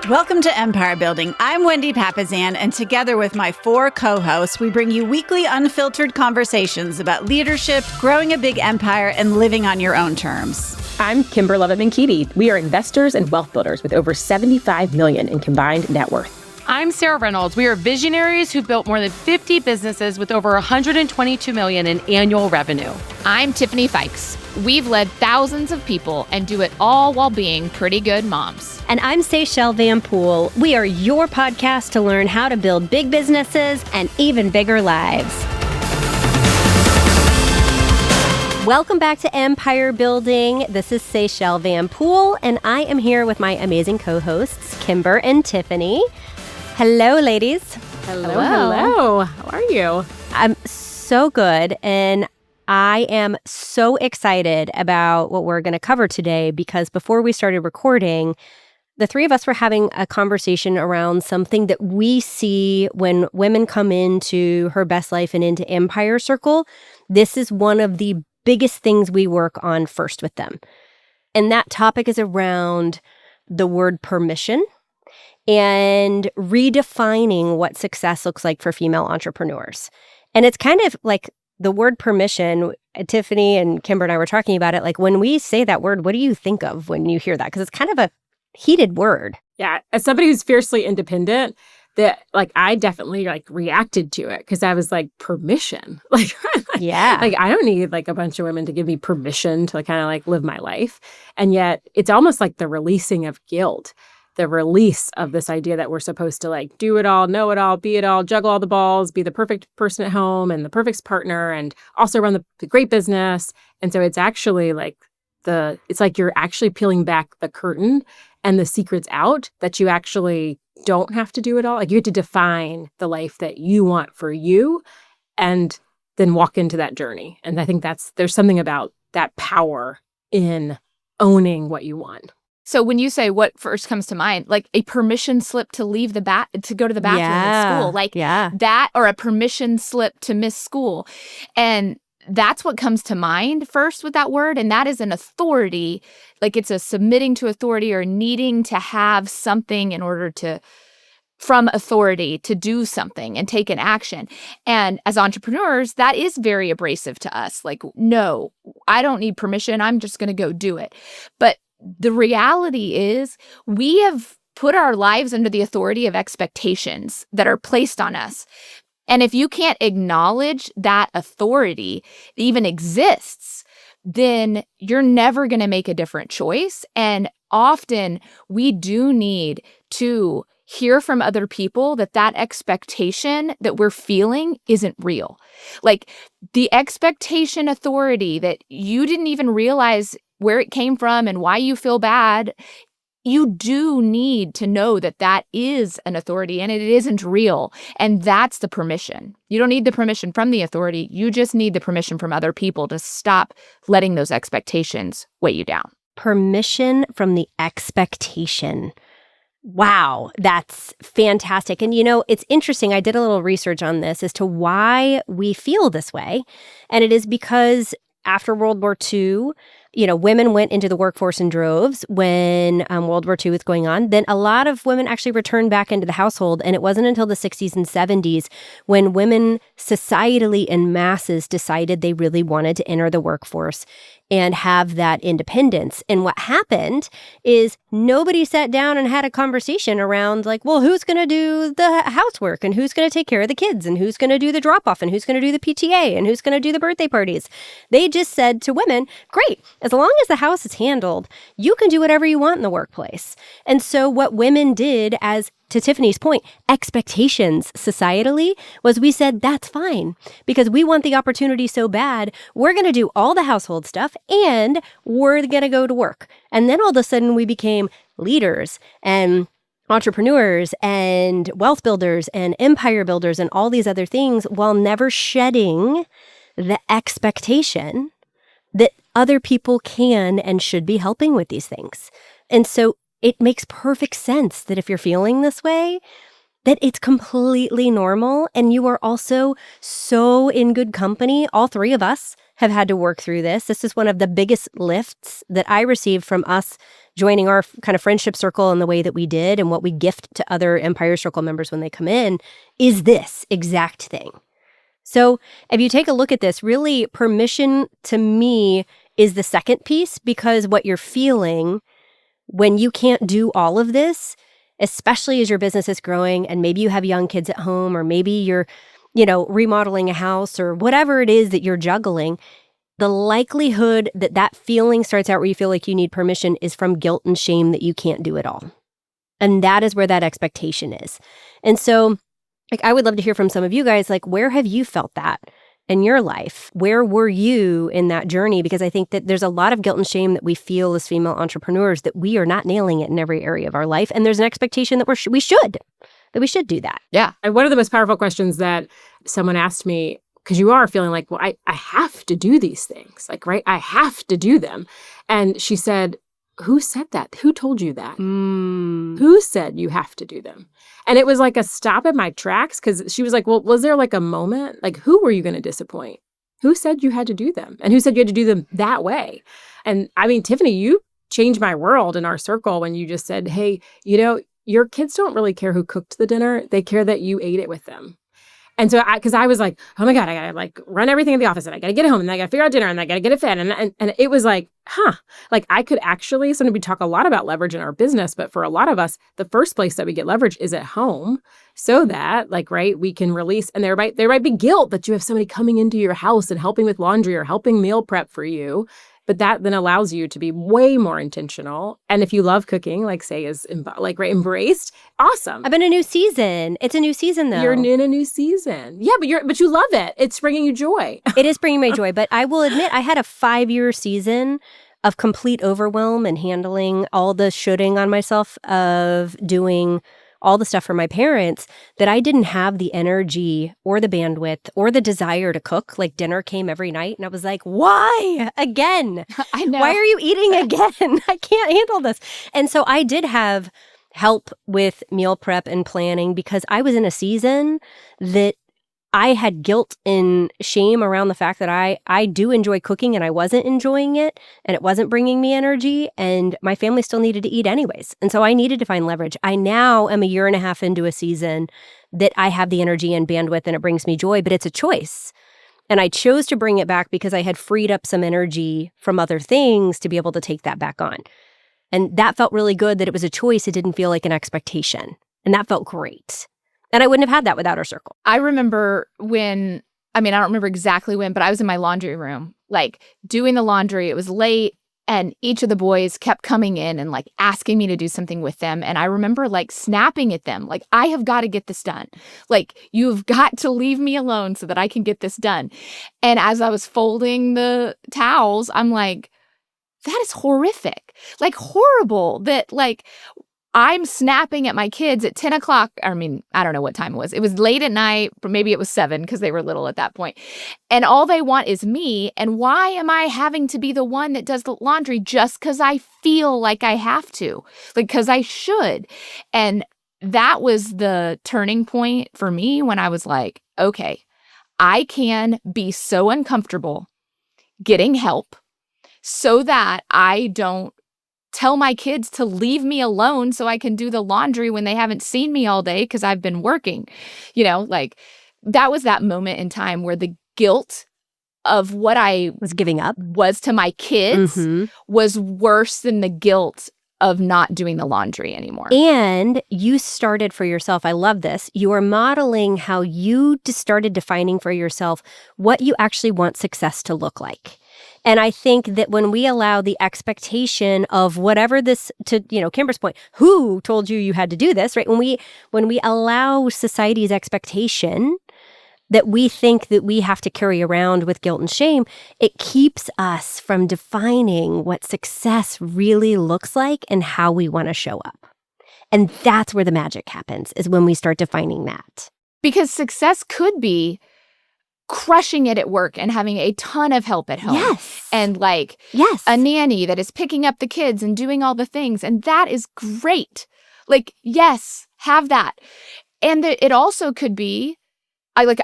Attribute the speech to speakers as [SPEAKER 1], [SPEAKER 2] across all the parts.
[SPEAKER 1] Welcome to Empire Building. I'm Wendy Papazan, and together with my 4 co-hosts, we bring you weekly unfiltered conversations about leadership, growing a big empire, and living on your own terms.
[SPEAKER 2] I'm Kimber Levitt-Keaty. We are investors and wealth builders with over $75 million in combined net worth.
[SPEAKER 3] I'm Sarah Reynolds. We are visionaries who built more than 50 businesses with over $122 million in annual revenue.
[SPEAKER 4] I'm Tiffany Fikes. We've led thousands of people and do it all while being pretty good moms.
[SPEAKER 5] And I'm Seychelle Van Poole. We are your podcast to learn how to build big businesses and even bigger lives. Welcome back to Empire Building. This is Seychelle Van Poole, and I am here with my amazing co-hosts, Kimber and Tiffany. Hello, ladies.
[SPEAKER 2] Hello. How are you?
[SPEAKER 5] I'm so good, and I am so excited about what we're going to cover today because before we started recording, the 3 of us were having a conversation around something that we see when women come into Her Best Life and into Empire Circle. This is one of the biggest things we work on first with them. And that topic is around the word permission and redefining what success looks like for female entrepreneurs. And it's kind of like the word permission. Tiffany and Kimber and I were talking about it. Like, when we say that word, what do you think of when you hear that? Because it's kind of a heated word.
[SPEAKER 2] Yeah. As somebody who's fiercely independent, I definitely reacted to it because I was like, permission.
[SPEAKER 5] Yeah.
[SPEAKER 2] I don't need a bunch of women to give me permission to kind of live my life. And yet it's almost like the releasing of guilt. The release of this idea that we're supposed to do it all, know it all, be it all, juggle all the balls, be the perfect person at home and the perfect partner, and also run the great business. And so it's actually it's like you're actually peeling back the curtain and the secret's out, that you actually don't have to do it all. You have to define the life that you want for you and then walk into that journey. And I think there's something about that power in owning what you want.
[SPEAKER 4] So when you say what first comes to mind, a permission slip to leave to go to the bathroom at school, that, or a permission slip to miss school. And that's what comes to mind first with that word. And that is an authority, it's a submitting to authority or needing to have something in order from authority to do something and take an action. And as entrepreneurs, that is very abrasive to us. No, I don't need permission. I'm just going to go do it. But the reality is we have put our lives under the authority of expectations that are placed on us. And if you can't acknowledge that authority even exists, then you're never going to make a different choice. And often we do need to hear from other people that expectation that we're feeling isn't real. The expectation authority that you didn't even realize where it came from and why you feel bad, you do need to know that is an authority and it isn't real. And that's the permission. You don't need the permission from the authority. You just need the permission from other people to stop letting those expectations weigh you down.
[SPEAKER 5] Permission from the expectation. Wow, that's fantastic. And it's interesting. I did a little research on this as to why we feel this way. And it is because after World War II, women went into the workforce in droves when World War II was going on. Then a lot of women actually returned back into the household. And it wasn't until the 60s and 70s when women societally in masses decided they really wanted to enter the workforce and have that independence. And what happened is nobody sat down and had a conversation around who's going to do the housework and who's going to take care of the kids and who's going to do the drop-off and who's going to do the PTA and who's going to do the birthday parties. They just said to women, great, as long as the house is handled, you can do whatever you want in the workplace. And so what women did, as to Tiffany's point, expectations societally, was we said, that's fine because we want the opportunity so bad. We're going to do all the household stuff and we're going to go to work. And then all of a sudden we became leaders and entrepreneurs and wealth builders and empire builders and all these other things while never shedding the expectation that other people can and should be helping with these things. And so it makes perfect sense that if you're feeling this way, that it's completely normal. And you are also so in good company. All three of us have had to work through this. This is one of the biggest lifts that I received from us joining our kind of friendship circle in the way that we did, and what we gift to other Empire Circle members when they come in is this exact thing. So if you take a look at this, really permission to me is the second piece, because what you're feeling when you can't do all of this, especially as your business is growing and maybe you have young kids at home, or maybe you're, remodeling a house or whatever it is that you're juggling, the likelihood that that feeling starts out where you feel like you need permission is from guilt and shame that you can't do it all. And that is where that expectation is. And so, I would love to hear from some of you guys, where have you felt that in your life? Where were you in that journey? Because I think that there's a lot of guilt and shame that we feel as female entrepreneurs, that we are not nailing it in every area of our life. And there's an expectation that we should do that.
[SPEAKER 2] Yeah. And one of the most powerful questions that someone asked me, because you are feeling like, well, I have to do these things, right? I have to do them. And she said, who said that? Who told you that? Who said you have to do them? And it was like a stop in my tracks, because she was like, well, was there a moment? Who were you going to disappoint? Who said you had to do them? And who said you had to do them that way? And I mean, Tiffany, you changed my world in our circle when you just said, hey, your kids don't really care who cooked the dinner. They care that you ate it with them. And so because I was like, oh my God, I gotta run everything in the office, and I gotta get it home, and I gotta figure out dinner, and I gotta get it fed. And it was like, I could actually, sometimes we talk a lot about leverage in our business, but for a lot of us, the first place that we get leverage is at home, so that we can release. And there might be guilt that you have somebody coming into your house and helping with laundry or helping meal prep for you. But that then allows you to be way more intentional. And if you love cooking, say is embraced, awesome.
[SPEAKER 5] I'm in a new season. It's a new season, though.
[SPEAKER 2] You're in a new season. Yeah, but you love it. It's bringing you joy.
[SPEAKER 5] It is bringing me joy. But I will admit, I had a 5-year season of complete overwhelm and handling all the shoulding on myself of doing all the stuff for my parents, that I didn't have the energy or the bandwidth or the desire to cook. Dinner came every night, and I was like, why again?
[SPEAKER 4] I know.
[SPEAKER 5] Why are you eating again? I can't handle this. And so I did have help with meal prep and planning, because I was in a season that I had guilt and shame around the fact that I do enjoy cooking, and I wasn't enjoying it, and it wasn't bringing me energy, and my family still needed to eat anyways. And so I needed to find leverage. I now am a year and a half into a season that I have the energy and bandwidth, and it brings me joy, but it's a choice. And I chose to bring it back because I had freed up some energy from other things to be able to take that back on. And that felt really good, that it was a choice. It didn't feel like an expectation. And that felt great. And I wouldn't have had that without our circle.
[SPEAKER 4] I remember I don't remember exactly when, but I was in my laundry room, doing the laundry. It was late, and each of the boys kept coming in and asking me to do something with them. And I remember snapping at them, I have got to get this done. You've got to leave me alone so that I can get this done. And as I was folding the towels, I'm like, that is horrific. Horrible that I'm snapping at my kids at 10 o'clock. I don't know what time it was. It was late at night, but maybe it was 7 because they were little at that point. And all they want is me. And why am I having to be the one that does the laundry just because I feel like I have to, because I should? And that was the turning point for me when I was like, okay, I can be so uncomfortable getting help so that I don't tell my kids to leave me alone so I can do the laundry when they haven't seen me all day because I've been working. That was that moment in time where the guilt of what I
[SPEAKER 5] was giving up
[SPEAKER 4] was to my kids was worse than the guilt of not doing the laundry anymore.
[SPEAKER 5] And you started for yourself. I love this. You are modeling how you started defining for yourself what you actually want success to look like. And I think that when we allow the expectation of whatever this, to Kimber's point, who told you had to do this, right? When we allow society's expectation that we think that we have to carry around with guilt and shame, it keeps us from defining what success really looks like and how we want to show up. And that's where the magic happens, is when we start defining that.
[SPEAKER 4] Because success could be crushing it at work and having a ton of help at home.
[SPEAKER 5] Yes.
[SPEAKER 4] And a nanny that is picking up the kids and doing all the things. And that is great. Yes, have that. And it also could be,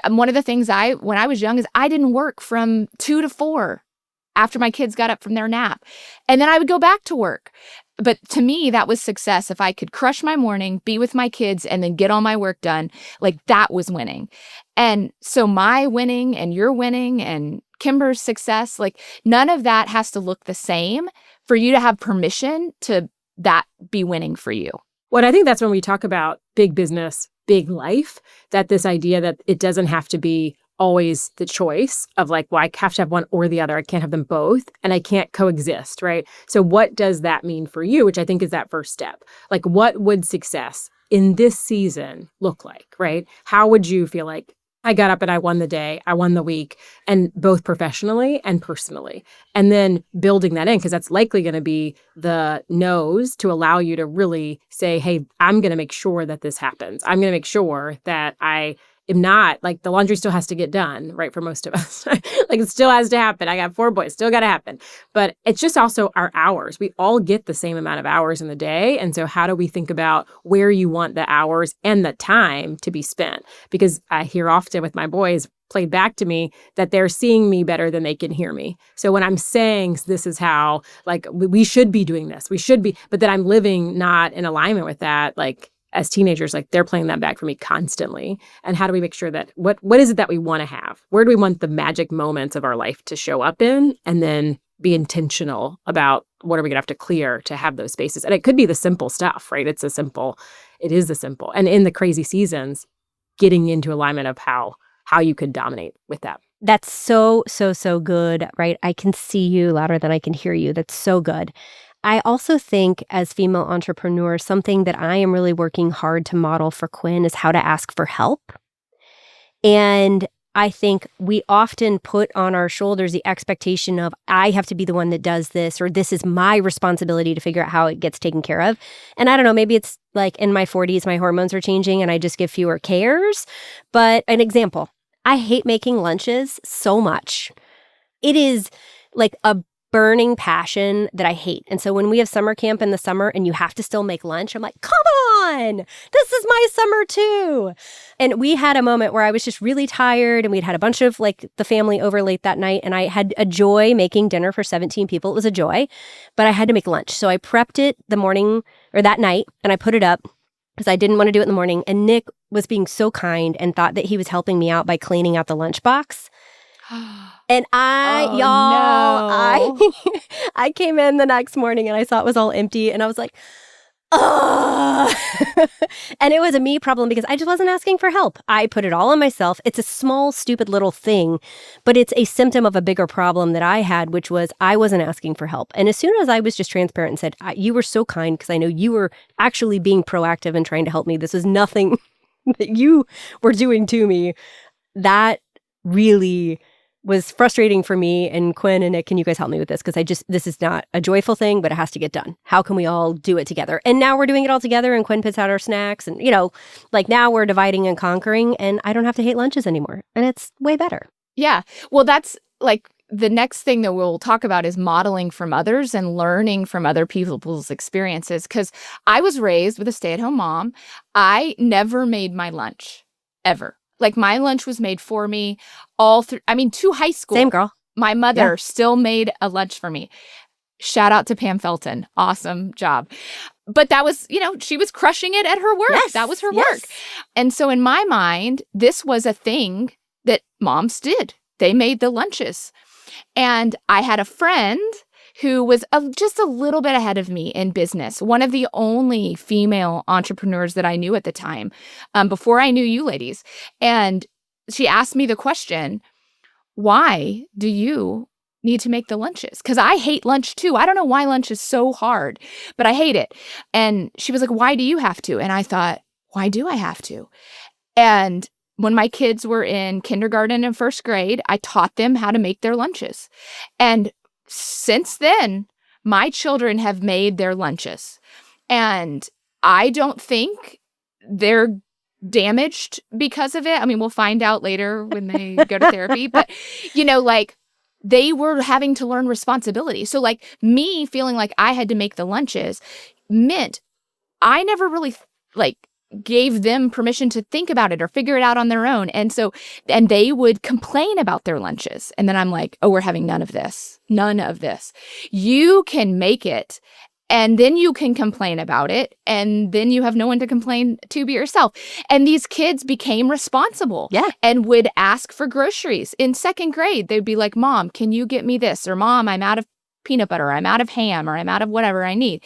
[SPEAKER 4] one of the things when I was young is I didn't work from 2 to 4 after my kids got up from their nap. And then I would go back to work. But to me, that was success. If I could crush my morning, be with my kids, and then get all my work done, like that was winning. And so my winning and your winning and Kimber's success, like none of that has to look the same for you to have permission to that be winning for you.
[SPEAKER 2] Well, I think that's when we talk about big business, big life, that this idea that it doesn't have to be always the choice of like, well, I have to have one or the other. I can't have them both and I can't coexist, right? So what does that mean for you? Which I think is that first step. Like, what would success in this season look like, right? How would you feel like I got up and I won the day, I won the week, and both professionally and personally. And then building that in, because that's likely going to be the no's to allow you to really say, hey, I'm going to make sure that this happens. I'm going to make sure that I am not, like the laundry still has to get done, right, for most of us. Like it still has to happen. I got 4 boys, still got to happen. But it's just also our hours. We all get the same amount of hours in the day. And so how do we think about where you want the hours and the time to be spent? Because I hear often with my boys played back to me that they're seeing me better than they can hear me. So when I'm saying this is how, like, we should be doing this, we should be, but that I'm living not in alignment with that, like, as teenagers, like they're playing that back for me constantly. And how do we make sure that what is it that we want to have? Where do we want the magic moments of our life to show up in? And then be intentional about what are we going to have to clear to have those spaces. And it could be the simple stuff, right? It is the simple. And in the crazy seasons, getting into alignment of how you could dominate with that.
[SPEAKER 5] That's so good, right? I can see you louder than I can hear you. That's so good. I also think as female entrepreneurs, something that I am really working hard to model for Quinn is how to ask for help. And I think we often put on our shoulders the expectation of, I have to be the one that does this, or this is my responsibility to figure out how it gets taken care of. And I don't know, maybe it's like in my 40s, my hormones are changing and I just give fewer cares. But an example, I hate making lunches so much. It is like a burning passion that I hate. And so when we have summer camp in the summer and you have to still make lunch, I'm like, come on, this is my summer too. And we had a moment where I was just really tired and we'd had a bunch of like the family over late that night and I had a joy making dinner for 17 people. It was a joy, but I had to make lunch. So I prepped it the morning or that night and I put it up because I didn't want to do it in the morning. And Nick was being so kind and thought that he was helping me out by cleaning out the lunchbox. And I came in the next morning and I saw it was all empty and I was like, oh, and it was a me problem because I just wasn't asking for help. I put it all on myself. It's a small, stupid little thing, but it's a symptom of a bigger problem that I had, which was I wasn't asking for help. And as soon as I was just transparent and said, you were so kind because I know you were actually being proactive and trying to help me. This was nothing that you were doing to me. That really was frustrating for me and Quinn and Nick. Can you guys help me with this? Because this is not a joyful thing, but it has to get done. How can we all do it together? And now we're doing it all together and Quinn puts out our snacks and, like now we're dividing and conquering and I don't have to hate lunches anymore. And it's way better.
[SPEAKER 4] Yeah. Well, that's like the next thing that we'll talk about is modeling from others and learning from other people's experiences. Because I was raised with a stay-at-home mom. I never made my lunch, ever. Like my lunch was made for me all through, to high school.
[SPEAKER 5] Same girl.
[SPEAKER 4] My mother still made a lunch for me. Shout out to Pam Felton. Awesome job. But that was, she was crushing it at her work.
[SPEAKER 5] Yes,
[SPEAKER 4] that was her work. And so in my mind, this was a thing that moms did. They made the lunches. And I had a friend who was just a little bit ahead of me in business, one of the only female entrepreneurs that I knew at the time, before I knew you ladies. And she asked me the question, why do you need to make the lunches? Because I hate lunch too. I don't know why lunch is so hard, but I hate it. And she was like, why do you have to? And I thought, why do I have to? And when my kids were in kindergarten and first grade, I taught them how to make their lunches. And since then, my children have made their lunches. And I don't think they're damaged because of it. We'll find out later when they go to therapy. But, they were having to learn responsibility. So, me feeling like I had to make the lunches meant I never really, gave them permission to think about it or figure it out on their own. And they would complain about their lunches. And then I'm like, oh, we're having none of this. None of this. You can make it. And then you can complain about it. And then you have no one to complain to but yourself. And these kids became responsible and would ask for groceries. In second grade, they'd be like, Mom, can you get me this? Or Mom, I'm out of peanut butter, I'm out of ham, or I'm out of whatever I need.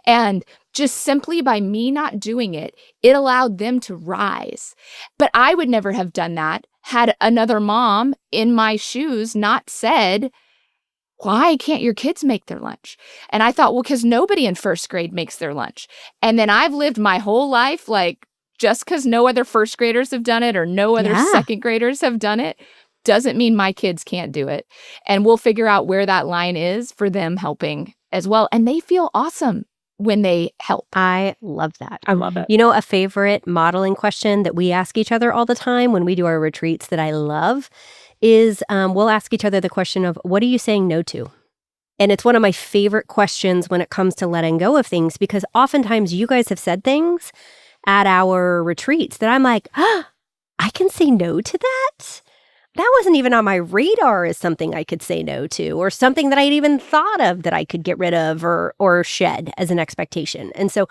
[SPEAKER 4] And just simply by me not doing it, it allowed them to rise. But I would never have done that had another mom in my shoes not said, why can't your kids make their lunch? And I thought, well, because nobody in first grade makes their lunch. And then I've lived my whole life like, just because no other first graders have done it or no other second graders have done it doesn't mean my kids can't do it. And we'll figure out where that line is for them helping as well. And they feel awesome when they help.
[SPEAKER 5] I love that.
[SPEAKER 2] I love it.
[SPEAKER 5] You know, a favorite modeling question that we ask each other all the time when we do our retreats that I love is we'll ask each other the question of, what are you saying no to? And it's one of my favorite questions when it comes to letting go of things, because oftentimes you guys have said things at our retreats that I'm like, I can say no to that? That wasn't even on my radar as something I could say no to, or something that I'd even thought of that I could get rid of or shed as an expectation. And so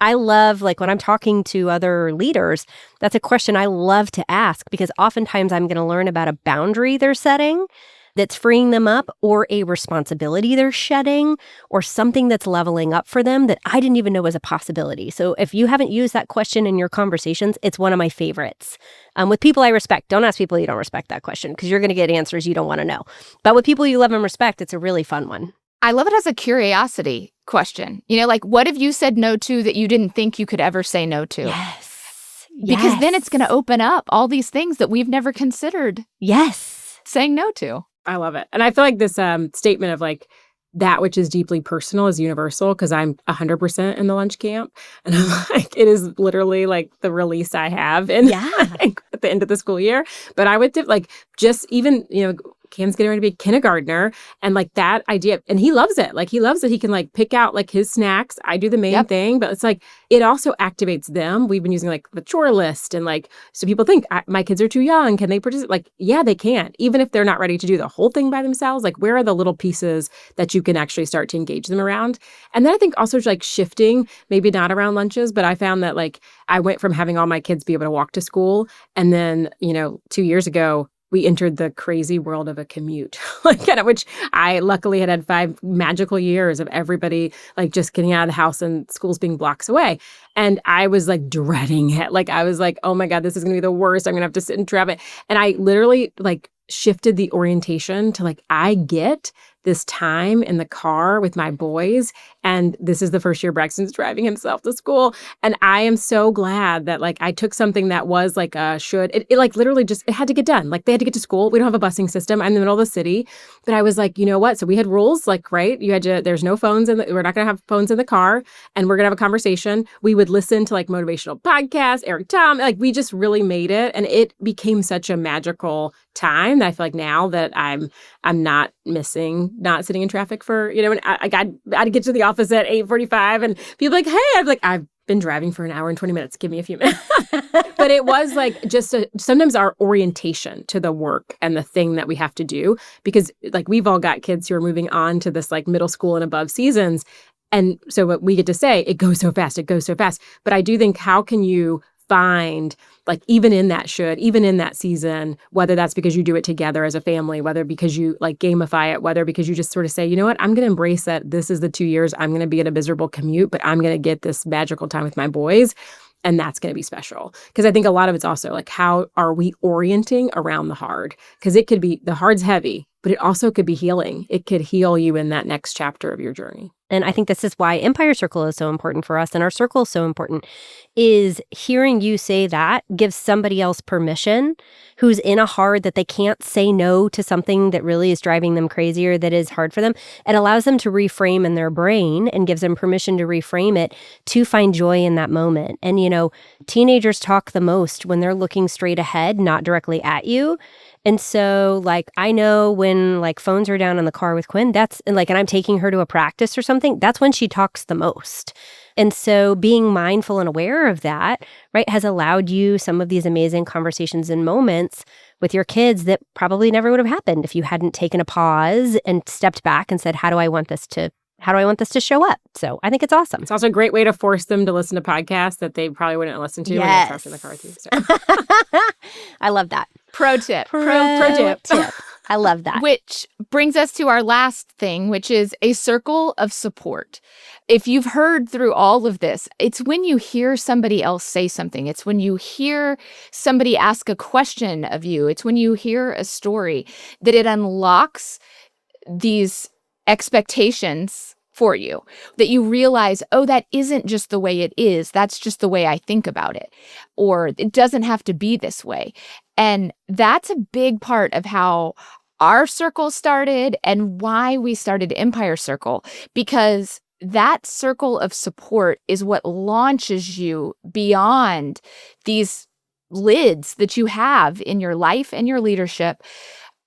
[SPEAKER 5] I love, like, when I'm talking to other leaders, that's a question I love to ask, because oftentimes I'm going to learn about a boundary they're setting that's freeing them up, or a responsibility they're shedding, or something that's leveling up for them that I didn't even know was a possibility. So if you haven't used that question in your conversations, it's one of my favorites. With people I respect, don't ask people you don't respect that question, because you're going to get answers you don't want to know. But with people you love and respect, it's a really fun one.
[SPEAKER 4] I love it as a curiosity question. You know, like, what have you said no to that you didn't think you could ever say no to?
[SPEAKER 5] Yes.
[SPEAKER 4] Because then it's going to open up all these things that we've never considered saying no to.
[SPEAKER 2] I love it. And I feel like this statement of like, that which is deeply personal is universal, because I'm 100% in the lunch camp. And I'm like, it is literally like the release I have at the end of the school year. But I would like, just even, you know, Cam's getting ready to be a kindergartner, and like that idea, and he loves it. Like, he loves that he can like pick out like his snacks. I do the main thing, but it's like, it also activates them. We've been using like the chore list, and like, so people think my kids are too young. Can they participate? Like, yeah, they can, even if they're not ready to do the whole thing by themselves. Like, where are the little pieces that you can actually start to engage them around? And then I think also like shifting, maybe not around lunches, but I found that like I went from having all my kids be able to walk to school, and then, you know, 2 years ago, we entered the crazy world of a commute, like, kind of, which I luckily had 5 magical years of everybody like just getting out of the house and schools being blocks away. And I was like dreading it. Like, I was like, oh my God, this is going to be the worst. I'm going to have to sit in traffic. And I literally like shifted the orientation to like, I get this time in the car with my boys. And this is the first year Braxton's driving himself to school. And I am so glad that like I took something that was like it like literally just, it had to get done. Like, they had to get to school. We don't have a busing system. I'm in the middle of the city. But I was like, you know what? So we had rules, like, right? You had to, there's no phones we're not going to have phones in the car, and we're going to have a conversation. We would listen to like motivational podcasts, Eric Tom, like we just really made it. And it became such a magical time that I feel like now that I'm not missing not sitting in traffic for, you know, and I had to get to the office at 8:45, and people like, hey, I'm like, I've been driving for an hour and 20 minutes. Give me a few minutes. But it was like just sometimes our orientation to the work and the thing that we have to do, because like we've all got kids who are moving on to this like middle school and above seasons. And so what we get to say, it goes so fast, it goes so fast. But I do think, how can you find, like, even in that season, whether that's because you do it together as a family, whether because you like gamify it, whether because you just sort of say, you know what, I'm going to embrace that this is the 2 years I'm going to be in a miserable commute, but I'm going to get this magical time with my boys. And that's going to be special. Because I think a lot of it's also like, how are we orienting around the hard? Because it could be, the hard's heavy, but it also could be healing. It could heal you in that next chapter of your journey.
[SPEAKER 5] And I think this is why Empire Circle is so important for us, and our circle is so important, is hearing you say that gives somebody else permission who's in a hard that they can't say no to something that really is driving them crazy or that is hard for them. It allows them to reframe in their brain and gives them permission to reframe it to find joy in that moment. And, you know, teenagers talk the most when they're looking straight ahead, not directly at you. And so like I know when like phones are down in the car with Quinn, and I'm taking her to a practice or something, that's when she talks the most. And so being mindful and aware of that, right, has allowed you some of these amazing conversations and moments with your kids that probably never would have happened if you hadn't taken a pause and stepped back and said, how do I want this to show up? So I think it's awesome.
[SPEAKER 2] It's also a great way to force them to listen to podcasts that they probably wouldn't listen to when they're trapped in the car with you. So.
[SPEAKER 5] I love that.
[SPEAKER 4] Pro tip.
[SPEAKER 5] Pro tip. I love that.
[SPEAKER 4] Which brings us to our last thing, which is a circle of support. If you've heard through all of this, it's when you hear somebody else say something. It's when you hear somebody ask a question of you. It's when you hear a story that it unlocks these expectations for you, that you realize, oh, that isn't just the way it is. That's just the way I think about it. Or it doesn't have to be this way. And that's a big part of how our circle started and why we started Empire Circle, because that circle of support is what launches you beyond these lids that you have in your life and your leadership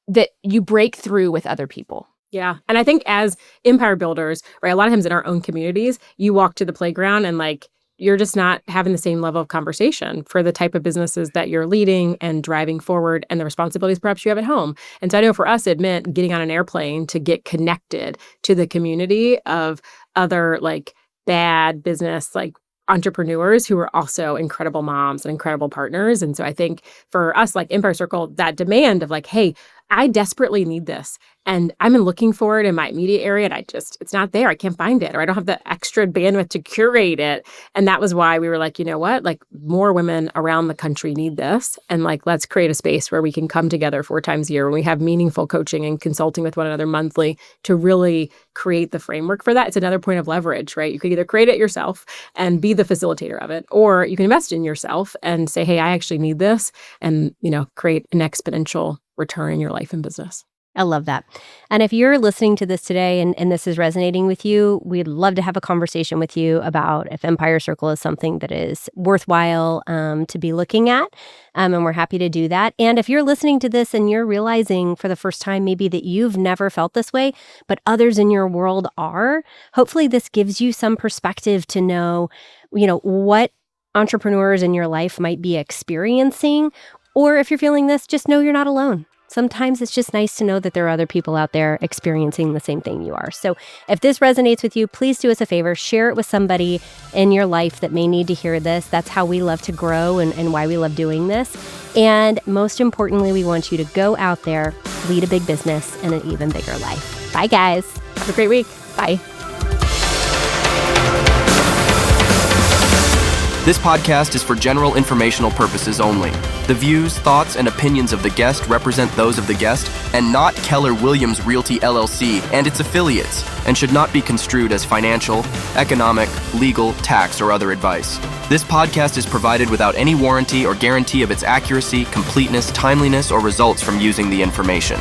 [SPEAKER 4] that you break through with other people.
[SPEAKER 2] Yeah. And I think as empire builders, right, a lot of times in our own communities, you walk to the playground and like, you're just not having the same level of conversation for the type of businesses that you're leading and driving forward and the responsibilities perhaps you have at home. And so I know for us, it meant getting on an airplane to get connected to the community of other like bad business, like entrepreneurs who are also incredible moms and incredible partners. And so I think for us, like Empire Circle, that demand of like, hey, I desperately need this. And I'm looking for it in my immediate area and it's not there. I can't find it, or I don't have the extra bandwidth to curate it. And that was why we were like, you know what, like more women around the country need this. And like, let's create a space where we can come together 4 times a year when we have meaningful coaching and consulting with one another monthly to really create the framework for that. It's another point of leverage, right? You could either create it yourself and be the facilitator of it, or you can invest in yourself and say, hey, I actually need this, and, you know, create an exponential return in your life and business.
[SPEAKER 5] I love that. And if you're listening to this today and this is resonating with you, we'd love to have a conversation with you about if Empire Circle is something that is worthwhile to be looking at. And we're happy to do that. And if you're listening to this and you're realizing for the first time maybe that you've never felt this way, but others in your world are, hopefully this gives you some perspective to know, you know, what entrepreneurs in your life might be experiencing. Or if you're feeling this, just know you're not alone. Sometimes it's just nice to know that there are other people out there experiencing the same thing you are. So if this resonates with you, please do us a favor. Share it with somebody in your life that may need to hear this. That's how we love to grow and why we love doing this. And most importantly, we want you to go out there, lead a big business and an even bigger life. Bye, guys.
[SPEAKER 2] Have a great week.
[SPEAKER 5] Bye.
[SPEAKER 6] This podcast is for general informational purposes only. The views, thoughts, and opinions of the guest represent those of the guest and not Keller Williams Realty LLC and its affiliates, and should not be construed as financial, economic, legal, tax, or other advice. This podcast is provided without any warranty or guarantee of its accuracy, completeness, timeliness, or results from using the information.